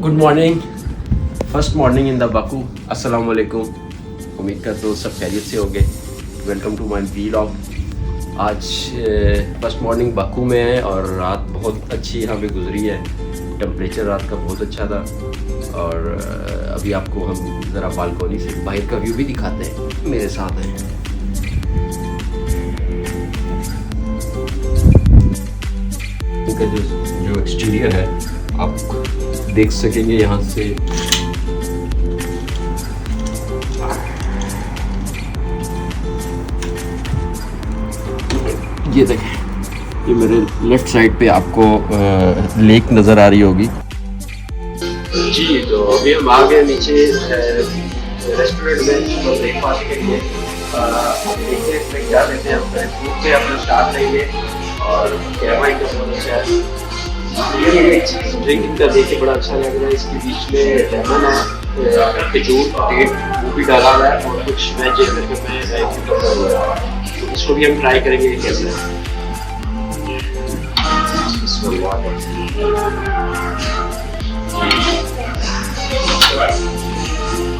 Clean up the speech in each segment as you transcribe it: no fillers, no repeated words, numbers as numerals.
Good morning, first morning in the Baku. अस्सलाम वालेकुम। उम्मीद करता हूँ सब खैरियत से होंगे। Welcome to my vlog. आज फर्स्ट मॉर्निंग बाकू में है और रात बहुत अच्छी यहाँ पे गुजरी है। टेम्परेचर रात का बहुत अच्छा था और अभी आपको हम ज़रा बालकोनी से बाहर का व्यू भी दिखाते हैं। मेरे साथ हैं। इनका जो एक्सटीरियर है आप देख सकेंगे यहाँ से। ये देखें, ये मेरे लेफ्ट साइड पे आपको लेक नज़र आ रही होगी जी। तो अभी हम आ गए नीचे रेस्टोरेंट में ब्रेकफास्ट के लिए। देखते हैं इसमें क्या लेते हैं। हम फूड से अपना स्टार्ट लेंगे और कैमरा का बहुत अच्छा है। ये चीज़ ड्रिंकिंग का देख के बड़ा अच्छा लग रहा है। इसके बीच में लेमन है, खजूर डेट वो भी डाला हुआ है और कुछ वेज है। इसको भी हम ट्राई करेंगे कैसे।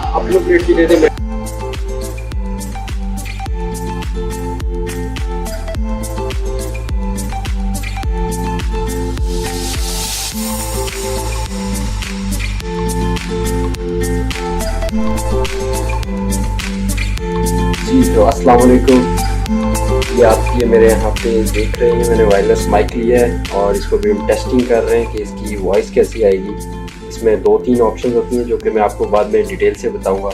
आप लोग प्लेट की दे दें। जी तो अस्सलाम वालेकुम। ये आप मेरे यहाँ पे देख रहे हैं, मैंने वायरलेस माइक लिया है और इसको भी हम टेस्टिंग कर रहे हैं कि इसकी वॉइस कैसी आएगी। इसमें 2-3 ऑप्शन होती हैं जो कि मैं आपको बाद में डिटेल से बताऊंगा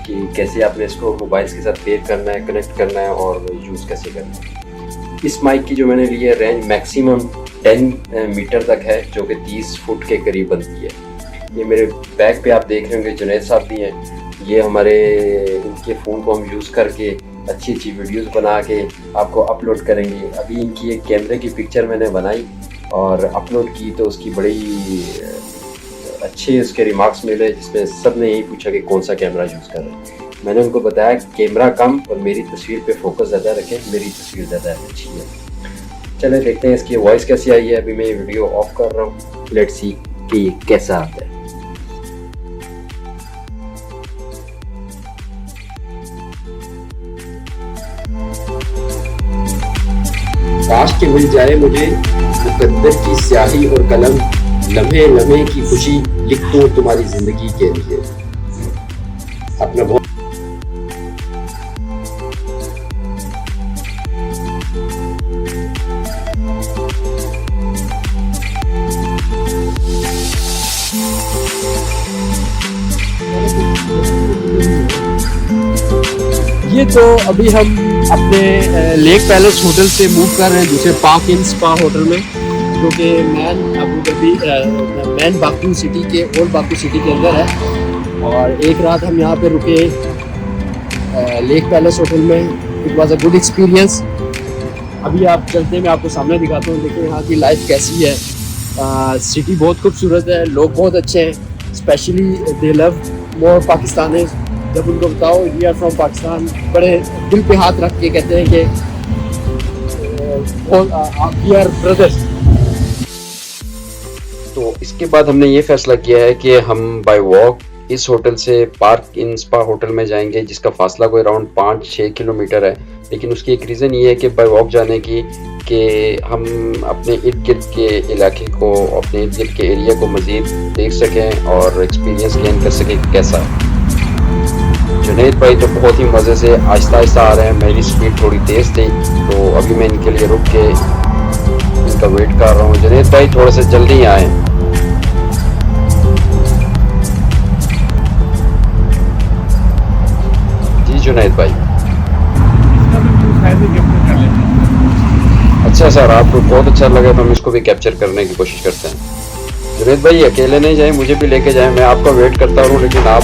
कि कैसे आपने इसको मोबाइल्स के साथ पेयर करना है, कनेक्ट करना है और यूज़ कैसे करना है। इस माइक की जो मैंने ली है रेंज मैक्सिमम 10 मीटर तक है, जो कि 30 फुट के करीब बनती है। ये मेरे बैक पे आप देख रहे होंगे जुनैद साहब भी हैं। ये हमारे इनके फ़ोन को हम यूज़ करके अच्छी अच्छी वीडियोस बना के आपको अपलोड करेंगे। अभी इनकी एक कैमरे की पिक्चर मैंने बनाई और अपलोड की तो उसकी बड़ी अच्छे उसके रिमार्क्स मिले, जिसमें सब ने यही पूछा कि कौन सा कैमरा यूज़ कर रहे हैं। मैंने उनको बताया कैमरा कम और मेरी तस्वीर पे फोकस ज़्यादा रखें, मेरी तस्वीर ज़्यादा अच्छी है। चले देखते हैं इसकी वॉइस कैसी आई है। अभी मैं ये वीडियो ऑफ कर रहा हूँ, लेट्स सी कि कैसा आता है। काश के मिल जाए मुझे मुकद्दर की स्याही और कलम, लम्हे लम्हे की खुशी लिख दूं तुम्हारी जिंदगी के लिए। अपना बहुत ये तो अभी हम अपने लेक पैलेस होटल से मूव कर रहे हैं दूसरे पार्क इन स्पा होटल में, जो कि मैन बाकू सिटी के ओल्ड बाकू सिटी के अंदर है। और एक रात हम यहाँ पे रुके लेक पैलेस होटल में। It was a good experience. अभी आप चलते हैं, मैं आपको सामने दिखाता हूँ। देखिए यहाँ की लाइफ कैसी है। सिटी बहुत खूबसूरत है, लोग बहुत अच्छे हैं। स्पेशली दे लव मोर पाकिस्तानी। जब उनको बताओ वी आर फ्रॉम पाकिस्तान, बड़े दिल पे हाथ रख के कहते हैं कि वी आर ब्रदर्स। तो इसके बाद हमने ये फैसला किया है कि हम बाय वॉक इस होटल से पार्क इन स्पा होटल में जाएंगे, जिसका फासला कोई अराउंड 5-6 किलोमीटर है। लेकिन उसकी एक रीज़न ये है कि बाय वॉक जाने की कि हम अपने इर्द गिर्द के इलाके को, अपने इर्द गिर्द के एरिया को मज़ीद देख सकें और एक्सपीरियंस गेन कर सकें कैसा है। जुनैद भाई तो बहुत ही मज़े से आहिस्ता आहिस्ता आ रहे हैं। मेरी स्पीड थोड़ी तेज़ थी तो अभी मैं इनके लिए रुक के इनका वेट कर रहा हूँ। जुनैद भाई थोड़े से जल्दी आए। जी जुनैद भाई। अच्छा सर, आपको बहुत अच्छा लगा तो हम इसको भी कैप्चर करने की कोशिश करते हैं। जुनैद भाई अकेले नहीं जाए, मुझे भी लेके जाए। मैं आपका वेट करता हूँ लेकिन आप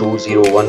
201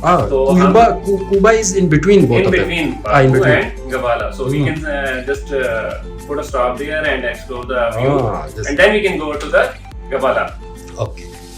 Cuba is in between both of them. In between and Gabala, so we can just put a stop there and explore the view, and then we can go to the Gabala. Okay,